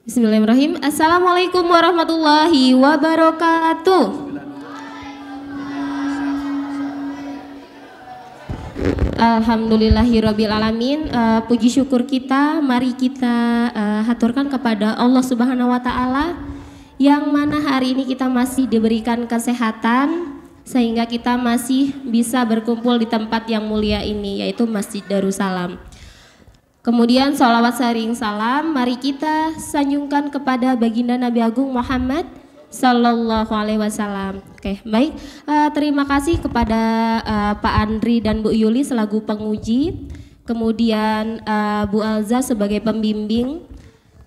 Bismillahirrahmanirrahim. Assalamualaikum warahmatullahi wabarakatuh. Alhamdulillahirabbil alamin. Puji syukur kita mari kita haturkan kepada Allah Subhanahu wa taala yang mana hari ini kita masih diberikan kesehatan sehingga kita masih bisa berkumpul di tempat yang mulia ini, yaitu Masjid Darussalam. Kemudian sholawat saring salam mari kita sanjungkan kepada baginda Nabi Agung Muhammad Sallallahu Alaihi Wasallam. Oke, baik. Terima kasih kepada Pak Andri dan Bu Yuli selaku penguji, kemudian Bu Alza sebagai pembimbing,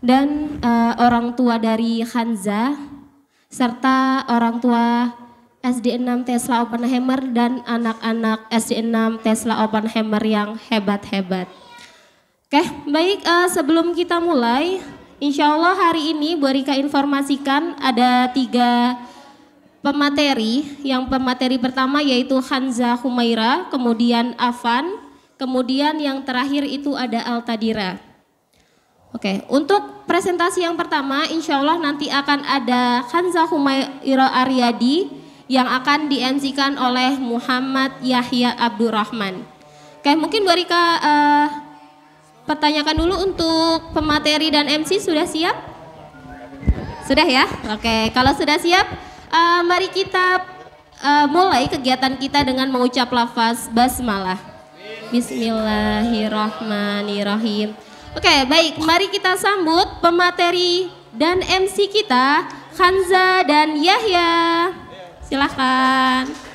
dan orang tua dari Hanza serta orang tua SD 6 Tesla Oppenheimer dan anak-anak SD 6 Tesla Oppenheimer yang hebat-hebat. Oke, baik, sebelum kita mulai, insya Allah hari ini Bu Rika informasikan ada 3 pemateri. Yang pemateri pertama yaitu Hanza Humaira, kemudian Afan, kemudian yang terakhir itu ada Altadira. Oke, untuk presentasi yang pertama insya Allah nanti akan ada Hanza Humaira Aryadi yang akan di-MC-kan oleh Muhammad Yahya Abdurrahman. Oke, mungkin Bu Rika pertanyakan dulu untuk pemateri dan MC sudah siap? Sudah ya? Oke, kalau sudah siap, mari kita mulai kegiatan kita dengan mengucap lafaz basmalah. Bismillahirrahmanirrahim. Oke, baik, mari kita sambut pemateri dan MC kita, Hanza dan Yahya. Silahkan.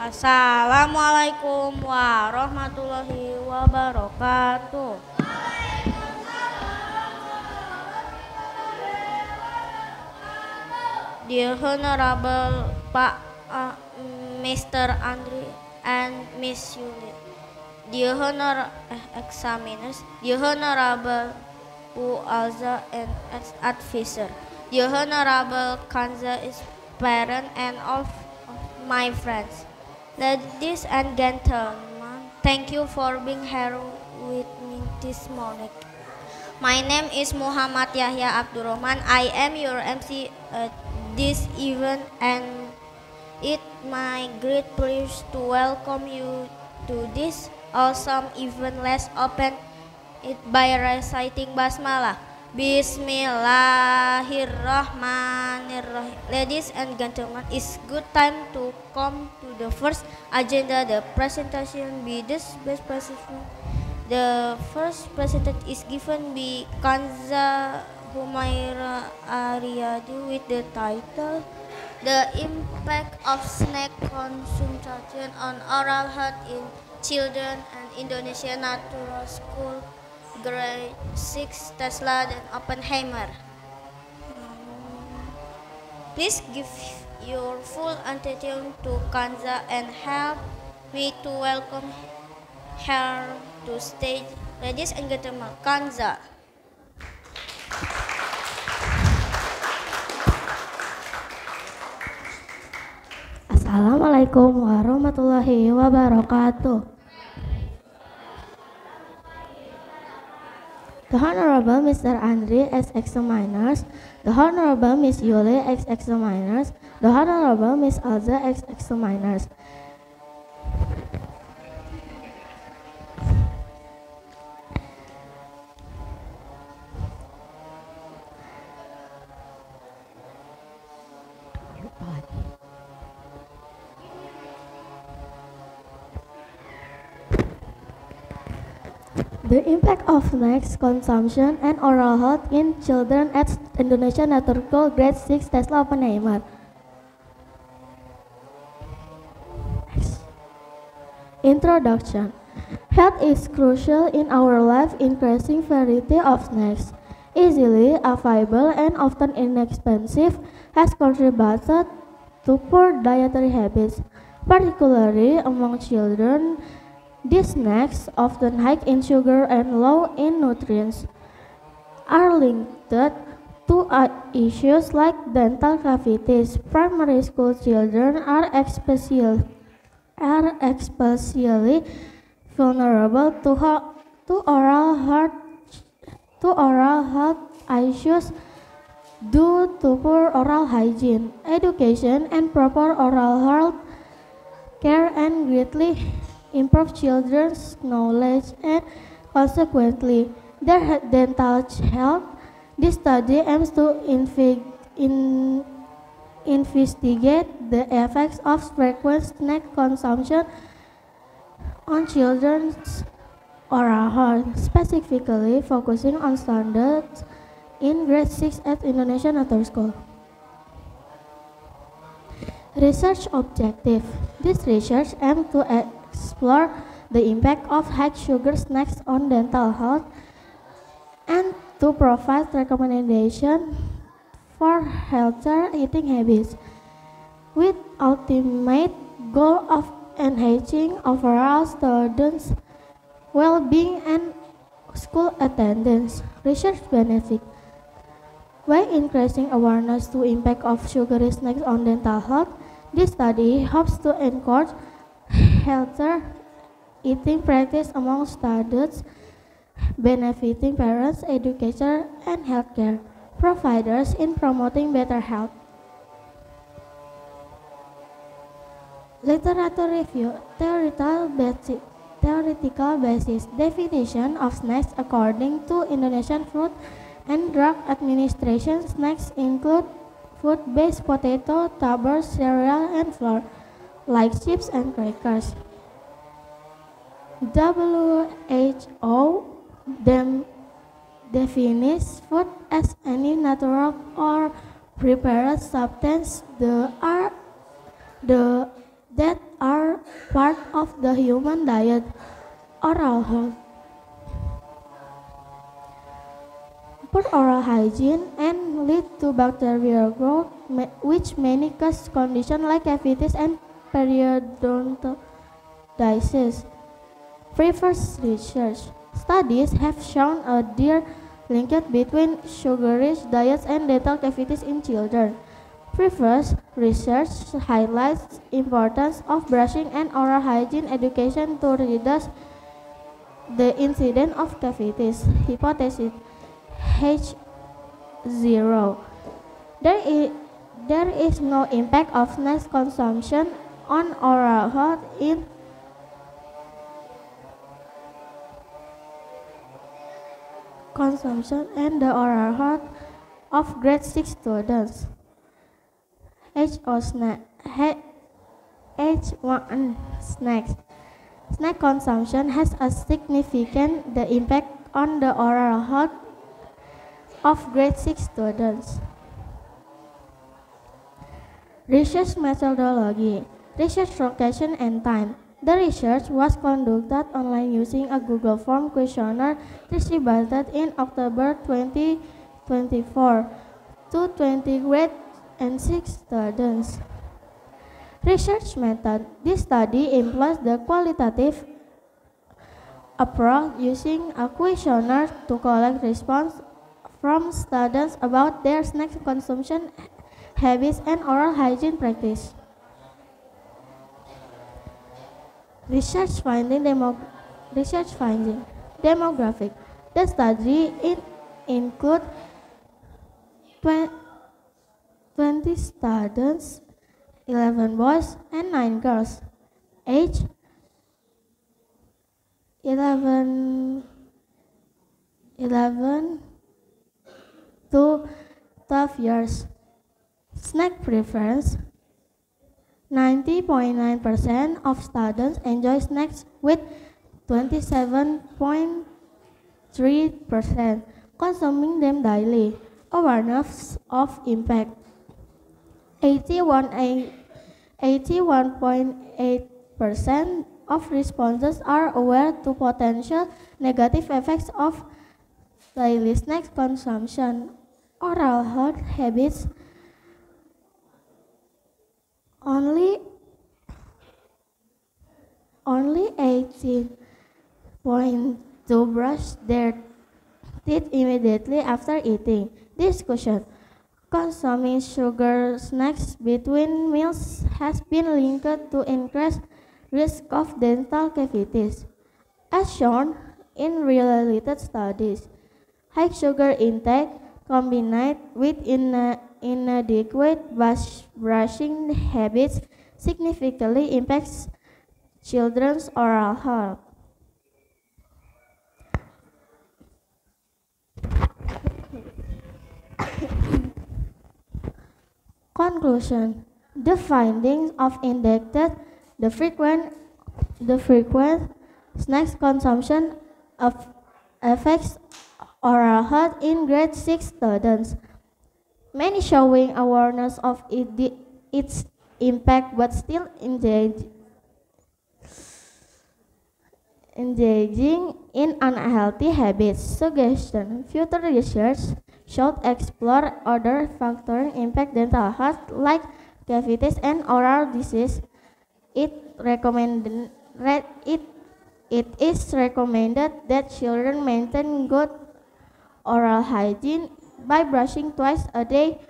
Assalamualaikum warahmatullahi wabarakatuh. Dear Honorable Pak Mr. Andri and Miss Yuli, dear examiners, dear Honorable Bu Alza and ex-advisor, dear Honorable Kanza is parent and of my friends. Ladies and gentlemen, thank you for being here with me this morning. My name is Muhammad Yahya Abdurrahman. I am your MC at this event and it's my great pleasure to welcome you to this awesome event. Let's open it by reciting Basmalah. Bismillahirrahmanirrahim. Ladies and gentlemen, it's good time to come to the first agenda. The presentation be this best presentation. The first presentation is given by Kanza Humaira Aryadi with the title The Impact of Snack Consumption on Oral Health in Children and Indonesia Natural School Grade 6 Tesla dan Oppenheimer. Please give your full attention to Kanza and help me to welcome her to stage. Ladies and gentlemen, Kanza. Assalamualaikum warahmatullahi wabarakatuh. The Honorable Mr. Andri ex-examiners, the Honorable Miss Yuli ex-examiners, the Honorable Miss Alza ex-examiners. The impact of snacks consumption and oral health in children at Indonesia Natural School Grade 6 Tesla Oppenheimer. Introduction. Health is crucial in our life. Increasing variety of snacks, easily available and often inexpensive, has contributed to poor dietary habits, particularly among children. These snacks, often high in sugar and low in nutrients, are linked to issues like dental cavities. Primary school children are especially vulnerable to oral health issues due to poor oral hygiene, education, and proper oral health care, and greatly improve children's knowledge and consequently their dental health. This study aims to investigate the effects of frequent snack consumption on children's oral health, specifically focusing on standards in grade 6 at Indonesian Nature School. Research objective. This research aims to explore the impact of high sugar snacks on dental health and to provide recommendations for healthier eating habits, with ultimate goal of enhancing overall students' well-being and school attendance. Research benefit. By increasing awareness to impact of sugary snacks on dental health, this study hopes to encourage healthier eating practice among students, benefiting parents, educators, and healthcare providers in promoting better health. Literature review. Theoretical basis. Definition of snacks according to Indonesian Food and Drug Administration. Snacks include food-based potato, tubers, cereal, and flour, like chips and crackers. WHO defines food as any natural or prepared substance that are part of the human diet. Oral health. Poor oral hygiene and lead to bacterial growth, which many cause conditions like cavities and periodontitis. Previous research studies have shown a direct linkage between sugary diets and dental cavities in children. Previous research highlights the importance of brushing and oral hygiene education to reduce the incidence of cavities. Hypothesis H0. There is no impact of snacks consumption on oral health in consumption and the oral health of grade 6 students. H1 snacks. Snack consumption has a significant impact on the oral health of grade 6 students. Research methodology. Research location and time. The research was conducted online using a Google Form questionnaire distributed in October 2024 to 20 grade and 6 students. Research method. This study employs the qualitative approach using a questionnaire to collect response from students about their snack consumption habits and oral hygiene practice. Research finding. Demographic. The study include 20 students, 11 boys and 9 girls, age 11 to 12 years. Snack preference. 90.9% of students enjoy snacks, with 27.3% consuming them daily. Awareness of impact. 81.8% of respondents are aware to potential negative effects of daily snack consumption. Oral health habits. Only 18.2% brush their teeth immediately after eating. Discussion. Consuming sugar snacks between meals has been linked to increased risk of dental cavities. As shown in related studies, high sugar intake combined with inadequate brushing habits significantly impacts children's oral health. Conclusion: the findings of indicted the frequent snacks consumption of affects oral health in grade 6 students. Many showing awareness of its impact but still engaging in unhealthy habits. Suggestion: future research should explore other factors impact dental health like cavities and oral disease. It is recommended that children maintain good oral hygiene by brushing twice a day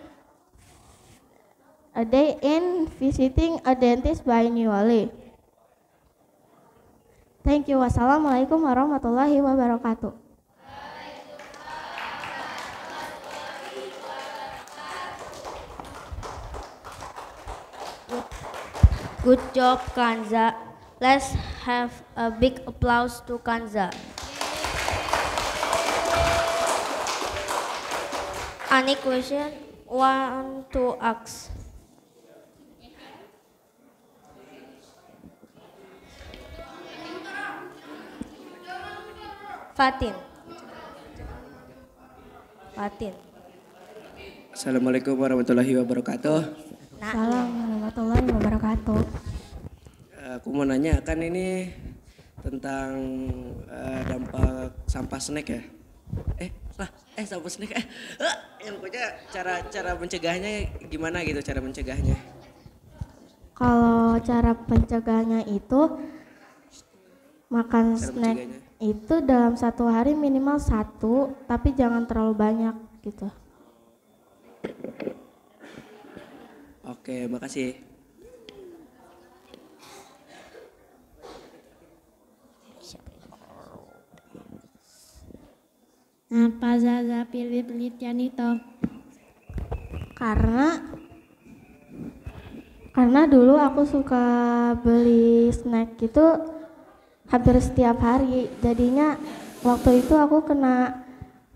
and visiting a dentist biannually. Thank you. Wassalamualaikum warahmatullahi wabarakatuh. Good job, Kanza. Let's have a big applause to Kanza. Any question want to ask? Fatin. Assalamualaikum warahmatullahi wabarakatuh. Assalamualaikum warahmatullahi wabarakatuh. Aku mau nanya, kan ini tentang dampak sampah snack ya? Sampah snack. Yang pokoknya cara mencegahnya gimana gitu, cara mencegahnya? Kalau cara pencegahannya itu makan Cara snack mencegahnya. itu dalam satu hari minimal 1, tapi jangan terlalu banyak gitu. Oke, makasih. Apa Zaza pilih penelitian itu? Karena dulu aku suka beli snack itu hampir setiap hari. Jadinya waktu itu aku kena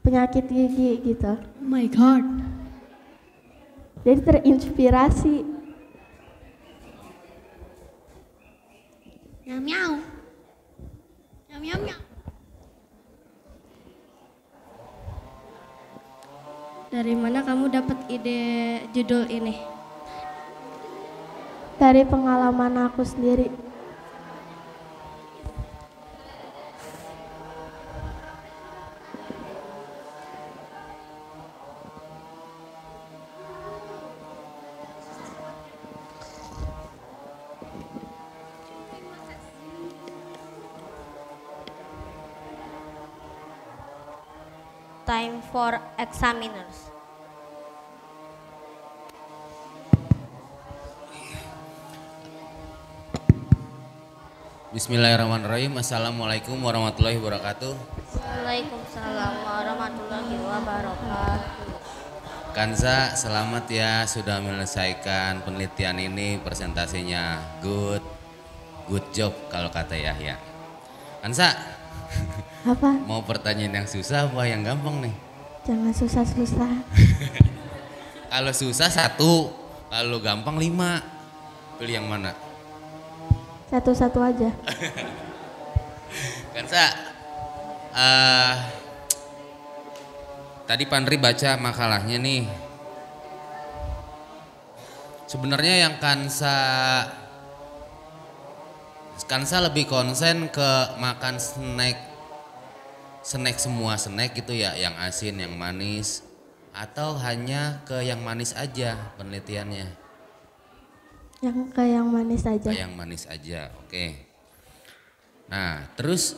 penyakit gigi gitu. Oh my god. Jadi terinspirasi. Miau miau. Miau miau miau. Dari mana kamu dapat ide judul ini? Dari pengalaman aku sendiri. Time for examiners. Bismillahirrahmanirrahim. Assalamualaikum warahmatullahi wabarakatuh. Waalaikumsalam warahmatullahi wabarakatuh. Kanza, selamat ya sudah menyelesaikan penelitian ini, presentasinya good job kalau kata Yahya. Kanza, Apa? mau pertanyaan yang susah apa yang gampang nih? Jangan susah-susah. Kalau susah 1, kalau gampang 5. Pilih yang mana? Satu-satu aja. Kanza, tadi Pandri baca makalahnya nih. Sebenarnya yang Kansa lebih konsen ke makan snack semua snack gitu ya, yang asin, yang manis, atau hanya ke yang manis aja penelitiannya? Yang ke yang manis aja. Ke yang manis aja, oke. Nah, terus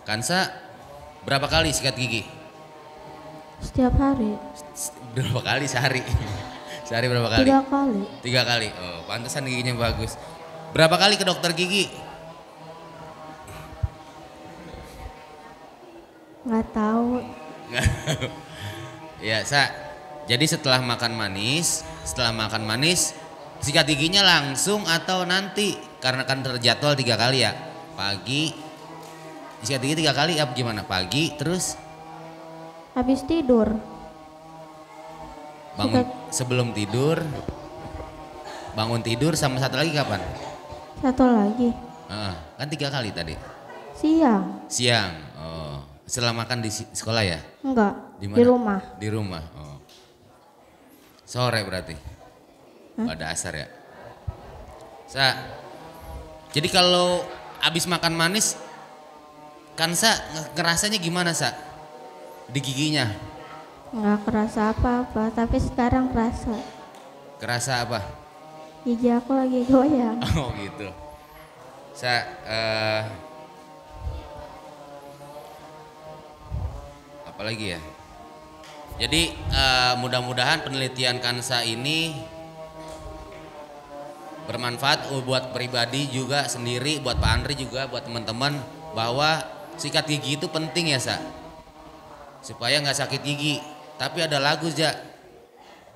Kansa berapa kali sikat gigi? Setiap hari. Berapa kali sehari? Sehari berapa kali? 3 kali. 3 kali. Oh, pantesan giginya bagus. Berapa kali ke dokter gigi? Nggak tahu. Ya, Sa. Jadi setelah makan manis, sikat giginya langsung atau nanti? Karena kan terjadwal 3 kali ya. Pagi, sikat gigi 3 kali apa gimana? Pagi, terus? Habis tidur. Bangun sebelum tidur, bangun tidur sama satu lagi kapan? Satu lagi. Kan 3 kali tadi. Siang. Siang. Oh, setelah makan di sekolah ya? Enggak. Di mana? Di rumah. Di rumah. Oh. Sore berarti. Pada asar ya. Jadi kalau abis makan manis, kan ngerasanya gimana di giginya? Nggak kerasa apa-apa, tapi sekarang kerasa. Kerasa apa? Gigi aku lagi goyang. Oh gitu. Apa lagi ya? Jadi mudah-mudahan penelitian Kansa ini bermanfaat buat pribadi juga sendiri, buat Pak Andri juga, buat teman-teman, bahwa sikat gigi itu penting ya supaya nggak sakit gigi. Tapi ada lagu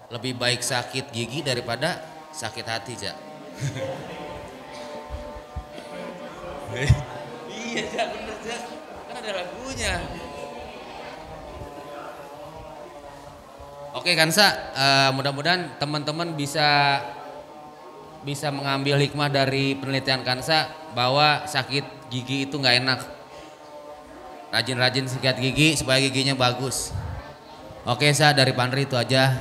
lebih baik sakit gigi daripada sakit hati Iya bener kan ada lagunya. Oke Kansa, mudah-mudahan teman-teman bisa mengambil hikmah dari penelitian Kansa bahwa sakit gigi itu nggak enak. Rajin-rajin sikat gigi supaya giginya bagus. Oke dari Pandri itu aja.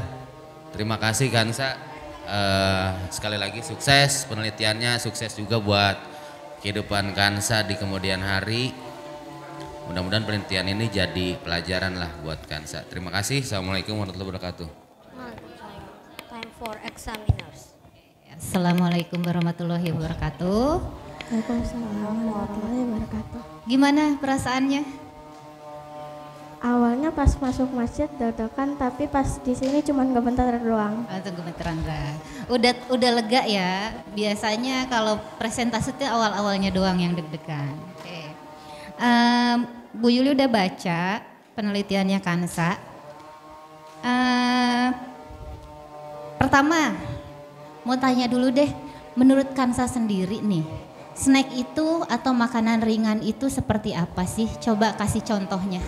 Terima kasih Kansa. Sekali lagi sukses penelitiannya, sukses juga buat kehidupan Kansa di kemudian hari. Mudah-mudahan penelitian ini jadi pelajaran lah buat Kansa. Terima kasih. Assalamualaikum warahmatullahi wabarakatuh. Time for examiners. Assalamualaikum warahmatullahi wabarakatuh. Waalaikumsalam warahmatullahi wabarakatuh. Gimana perasaannya? Awalnya pas masuk masjid deg-degan, tapi pas di sini cuma gemetar doang. Tunggu gemeteran doang. Udah lega ya. Biasanya kalau presentasi itu awal-awalnya doang yang deg-degan. Oke. Bu Yuli udah baca penelitiannya Kansa. Pertama, mau tanya dulu deh, menurut Kansa sendiri nih, snack itu atau makanan ringan itu seperti apa sih? Coba kasih contohnya.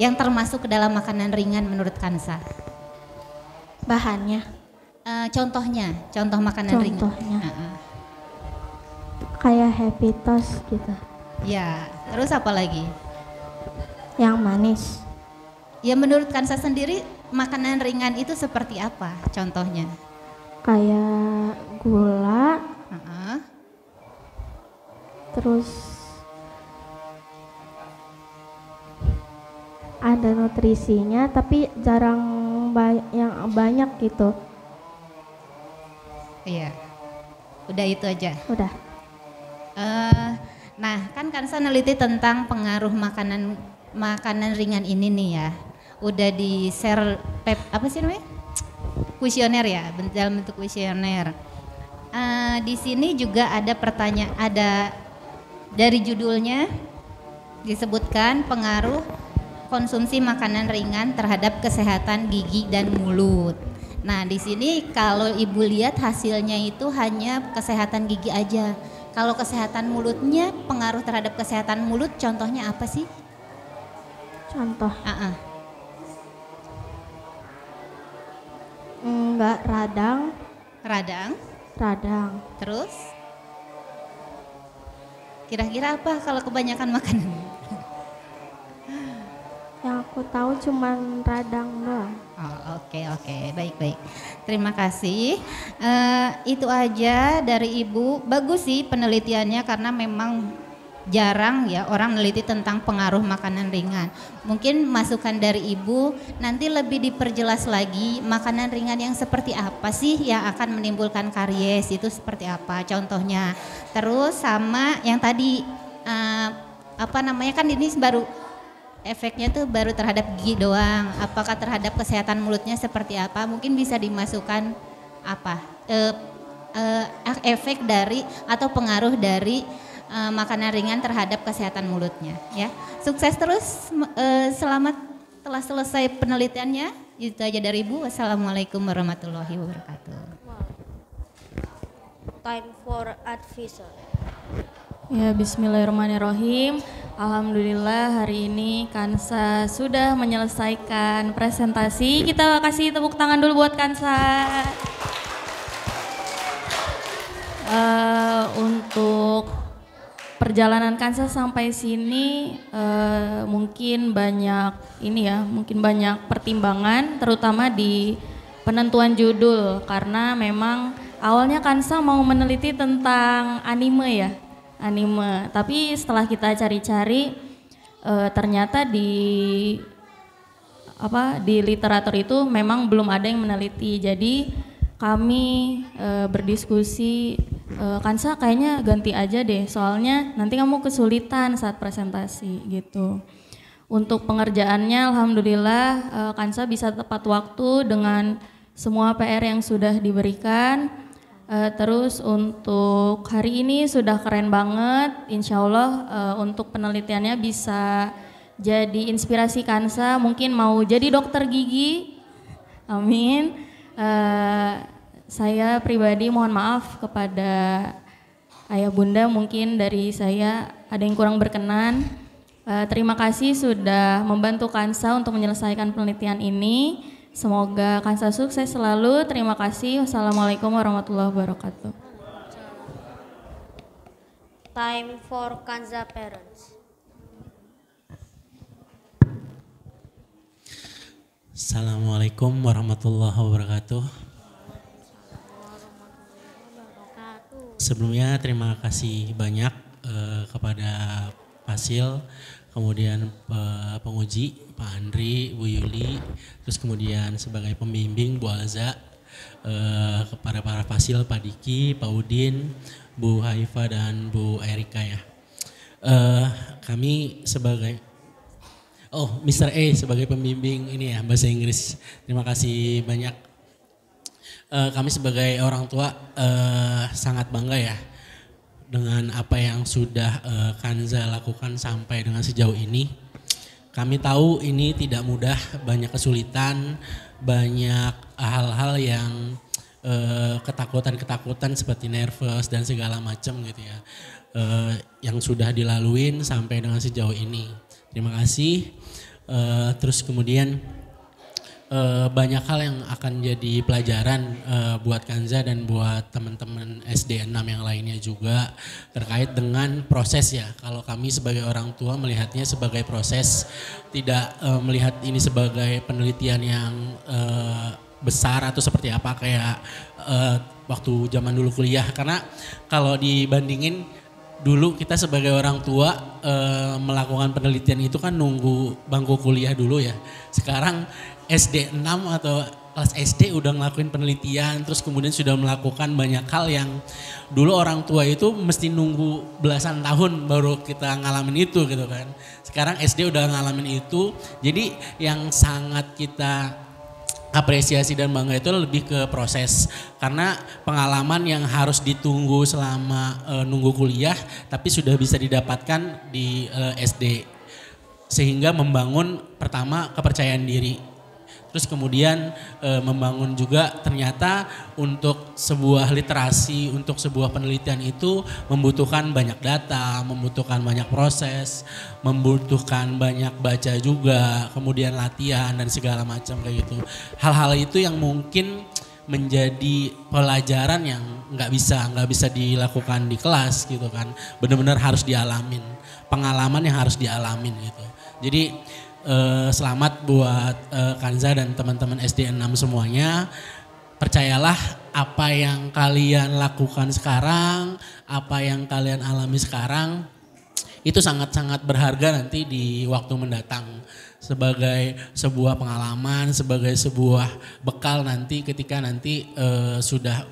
Yang termasuk ke dalam makanan ringan menurut Kansa. Bahannya? Contoh makanan ringan. Contohnya? Kayak Happy Toast gitu. Ya, terus apa lagi? Yang manis. Ya menurut Kansa sendiri makanan ringan itu seperti apa contohnya? Kayak gula, terus ada nutrisinya tapi jarang yang banyak gitu. Iya, udah itu aja. Udah. Nah kan Kansa neliti tentang pengaruh makanan ringan ini nih ya. Udah di share apa sih namanya? Kuesioner ya, dalam bentuk kuesioner. Di sini juga ada pertanyaan, ada dari judulnya disebutkan pengaruh konsumsi makanan ringan terhadap kesehatan gigi dan mulut. Nah di sini kalau ibu lihat hasilnya itu hanya kesehatan gigi aja. Kalau kesehatan mulutnya, pengaruh terhadap kesehatan mulut contohnya apa sih? Contoh? Enggak, radang. Radang. Terus? Kira-kira apa kalau kebanyakan makanan? Yang aku tahu cuman radang doang. Oke, baik. Terima kasih. Itu aja dari Ibu. Bagus sih penelitiannya karena memang jarang ya orang meneliti tentang pengaruh makanan ringan. Mungkin masukan dari Ibu nanti lebih diperjelas lagi makanan ringan yang seperti apa sih yang akan menimbulkan karies itu seperti apa contohnya. Terus sama yang tadi kan ini baru efeknya tuh baru terhadap gigi doang. Apakah terhadap kesehatan mulutnya seperti apa? Mungkin bisa dimasukkan efek dari atau pengaruh dari makanan ringan terhadap kesehatan mulutnya ya. Sukses terus, selamat telah selesai penelitiannya. Itu aja dari Ibu. Wassalamualaikum warahmatullahi wabarakatuh. Time for advisor. Ya, bismillahirrahmanirrahim. Alhamdulillah hari ini Kansa sudah menyelesaikan presentasi. Kita kasih tepuk tangan dulu buat Kansa. Untuk perjalanan Kansa sampai sini mungkin banyak mungkin banyak pertimbangan, terutama di penentuan judul, karena memang awalnya Kansa mau meneliti tentang anime. Tapi setelah kita cari-cari ternyata di literatur itu memang belum ada yang meneliti. Jadi kami berdiskusi, Kansa kayaknya ganti aja deh, soalnya nanti kamu kesulitan saat presentasi gitu. Untuk pengerjaannya alhamdulillah Kansa bisa tepat waktu dengan semua PR yang sudah diberikan. Terus untuk hari ini sudah keren banget, insya Allah untuk penelitiannya bisa jadi inspirasi Kansa, mungkin mau jadi dokter gigi, amin. Saya pribadi mohon maaf kepada ayah bunda, mungkin dari saya ada yang kurang berkenan. Terima kasih sudah membantu Kansa untuk menyelesaikan penelitian ini. Semoga Kansa sukses selalu. Terima kasih. Wassalamualaikum warahmatullahi wabarakatuh. Time for Kansa parents. Assalamualaikum warahmatullahi wabarakatuh. Sebelumnya terima kasih banyak kepada Fasil, kemudian penguji Pak Andri, Bu Yuli, terus kemudian sebagai pembimbing Bu Alza, kepada para Fasil, Pak Diki, Pak Udin, Bu Haifa dan Bu Erika ya. Kami sebagai Mr. A sebagai pembimbing ini ya bahasa Inggris. Terima kasih banyak. Kami sebagai orang tua sangat bangga ya dengan apa yang sudah Kanza lakukan sampai dengan sejauh ini. Kami tahu ini tidak mudah, banyak kesulitan, banyak hal-hal yang ketakutan-ketakutan seperti nervous dan segala macam gitu ya. Yang sudah dilaluin sampai dengan sejauh ini. Terima kasih. Terus kemudian banyak hal yang akan jadi pelajaran buat Kanza dan buat teman-teman SD 6 yang lainnya juga terkait dengan proses ya. Kalau kami sebagai orang tua melihatnya sebagai proses, tidak melihat ini sebagai penelitian yang besar atau seperti apa kayak waktu zaman dulu kuliah. Karena kalau dibandingin dulu kita sebagai orang tua melakukan penelitian itu kan nunggu bangku kuliah dulu ya. Sekarang SD 6 atau kelas SD udah ngelakuin penelitian, terus kemudian sudah melakukan banyak hal yang dulu orang tua itu mesti nunggu belasan tahun baru kita ngalamin itu gitu kan. Sekarang SD udah ngalamin itu, jadi yang sangat kita apresiasi dan bangga itu lebih ke proses. Karena pengalaman yang harus ditunggu selama nunggu kuliah tapi sudah bisa didapatkan di SD. Sehingga membangun pertama kepercayaan diri. Terus kemudian membangun juga ternyata untuk sebuah literasi, untuk sebuah penelitian itu membutuhkan banyak data, membutuhkan banyak proses, membutuhkan banyak baca juga, kemudian latihan dan segala macam kayak gitu. Hal-hal itu yang mungkin menjadi pelajaran yang nggak bisa dilakukan di kelas gitu kan. Benar-benar harus dialamin, pengalaman yang harus dialamin gitu. Jadi selamat buat Kanza dan teman-teman SD 6 semuanya. Percayalah apa yang kalian lakukan sekarang, apa yang kalian alami sekarang itu sangat-sangat berharga nanti di waktu mendatang sebagai sebuah pengalaman, sebagai sebuah bekal nanti ketika nanti sudah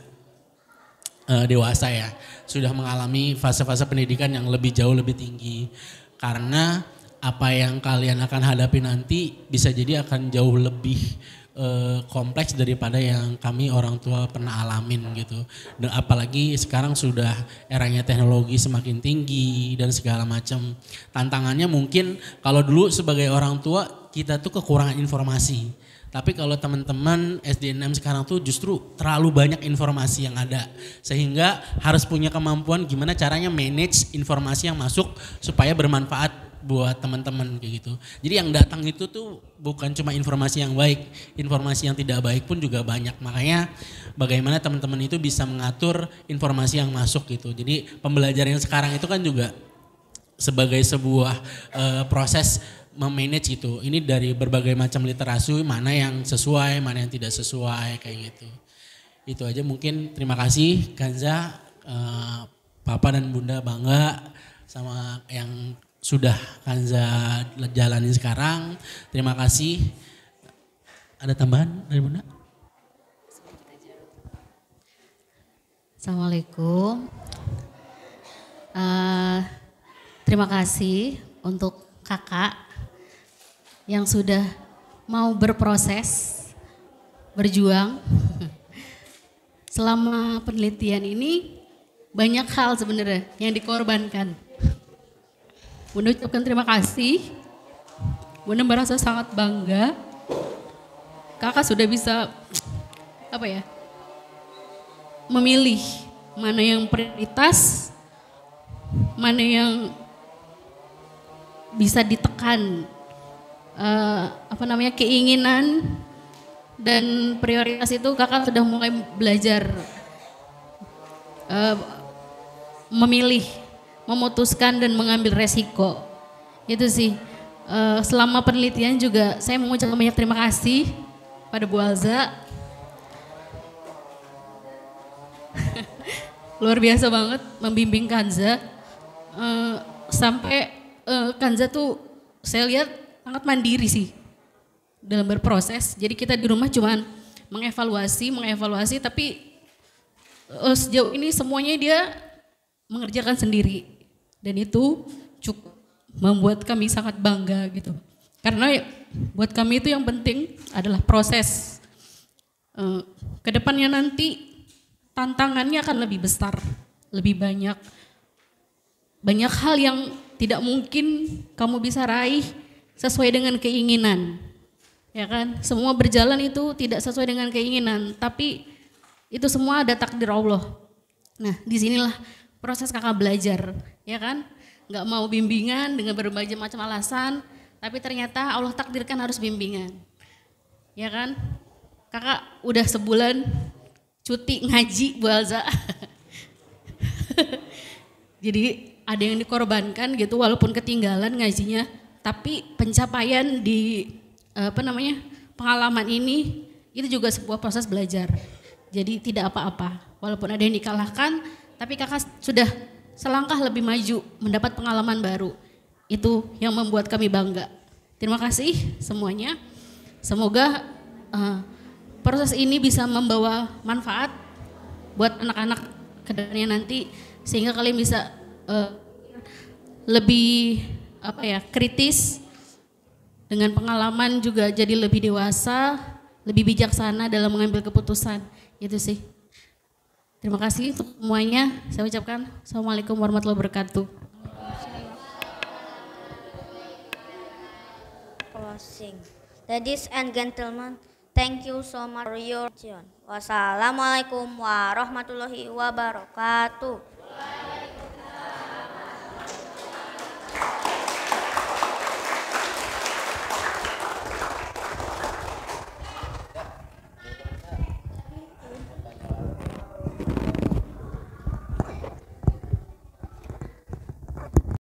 dewasa ya, sudah mengalami fase-fase pendidikan yang lebih jauh lebih tinggi. Karena apa yang kalian akan hadapi nanti bisa jadi akan jauh lebih kompleks daripada yang kami orang tua pernah alamin gitu. Dan apalagi sekarang sudah eranya teknologi semakin tinggi dan segala macam. Tantangannya mungkin kalau dulu sebagai orang tua kita tuh kekurangan informasi. Tapi kalau teman-teman SD6 sekarang tuh justru terlalu banyak informasi yang ada. Sehingga harus punya kemampuan gimana caranya manage informasi yang masuk supaya bermanfaat buat teman-teman kayak gitu. Jadi yang datang itu tuh bukan cuma informasi yang baik, informasi yang tidak baik pun juga banyak. Makanya bagaimana teman-teman itu bisa mengatur informasi yang masuk gitu. Jadi pembelajaran yang sekarang itu kan juga sebagai sebuah proses memanage gitu. Ini dari berbagai macam literasi, mana yang sesuai, mana yang tidak sesuai kayak gitu. Itu aja mungkin. Terima kasih Kanza, Papa dan Bunda bangga sama yang sudah Kanza jalanin sekarang. Terima kasih. Ada tambahan dari Bunda? Assalamualaikum. Terima kasih untuk kakak yang sudah mau berproses, berjuang. Selama penelitian ini banyak hal sebenarnya yang dikorbankan. Bunda ucapkan terima kasih. Bunda merasa sangat bangga. Kakak sudah bisa memilih mana yang prioritas, mana yang bisa ditekan, keinginan dan prioritas itu kakak sudah mulai belajar memilih, memutuskan dan mengambil resiko. Itu sih. Selama penelitian juga saya mengucapkan banyak terima kasih pada Bu Alza. Luar biasa banget membimbing Kanza. Sampai Kanza tuh saya lihat sangat mandiri sih dalam berproses. Jadi kita di rumah cuman mengevaluasi tapi sejauh ini semuanya dia mengerjakan sendiri. Dan itu cukup membuat kami sangat bangga gitu. Karena buat kami itu yang penting adalah proses. Kedepannya nanti tantangannya akan lebih besar, lebih banyak. Banyak hal yang tidak mungkin kamu bisa raih sesuai dengan keinginan. Ya kan? Semua berjalan itu tidak sesuai dengan keinginan, tapi itu semua ada takdir Allah. Nah, disinilah proses kakak belajar, ya kan? Nggak mau bimbingan dengan berbagai macam alasan, tapi ternyata Allah takdirkan harus bimbingan, ya kan? Kakak udah sebulan cuti ngaji Bu Alza. Jadi ada yang dikorbankan gitu, walaupun ketinggalan ngajinya, tapi pencapaian di pengalaman ini itu juga sebuah proses belajar. Jadi tidak apa-apa, walaupun ada yang dikalahkan, tapi kakak sudah selangkah lebih maju, mendapat pengalaman baru. Itu yang membuat kami bangga. Terima kasih semuanya. Semoga proses ini bisa membawa manfaat buat anak-anak kedepannya nanti, sehingga kalian bisa lebih kritis, dengan pengalaman juga jadi lebih dewasa, lebih bijaksana dalam mengambil keputusan. Itu sih. Terima kasih untuk semuanya. Saya ucapkan Assalamualaikum warahmatullahi wabarakatuh. Closing. Ladies and gentlemen, thank you so much for your attention. Wassalamualaikum warahmatullahi wabarakatuh.